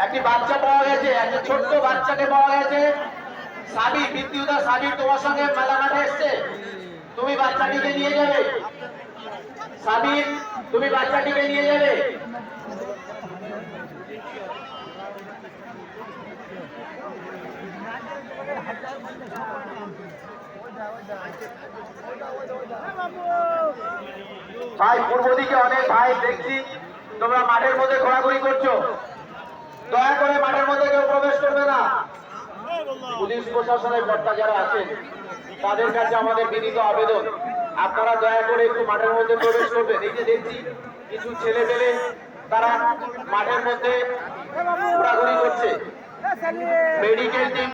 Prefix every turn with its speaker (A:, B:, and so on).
A: একটি বাচ্চা পাওয়া গেছে, একটা ছোট্ট বাচ্চাকে পাওয়া গেছে। সাবির, বিদ্যুতা সাবির তোমার সঙ্গে মেলা মাঠে এসছে, তুমি বাচ্চাটিকে নিয়ে যাবে। সাবির, তুমি বাচ্চাটিকে নিয়ে যাবে। ভাই, পূর্ব দিকে অনেক ভাই দেখছি তোমরা মাঠের মধ্যে ঘোরাঘুরি করছো, দয়া করে মাঠের মধ্যে কেউ প্রবেশ করবে না। পুলিশ প্রশাসনের কর্তা যারা আছেন তাদের কাছে আমাদের বিনীত আবেদন, আপনারা দয়া করে একটু মাঠের মধ্যে প্রবেশ করবেন। এই যে দেখছি কিছু ছেলে পেলে তারা মাঠের মধ্যে ঘোরাঘুরি করছে। Medical team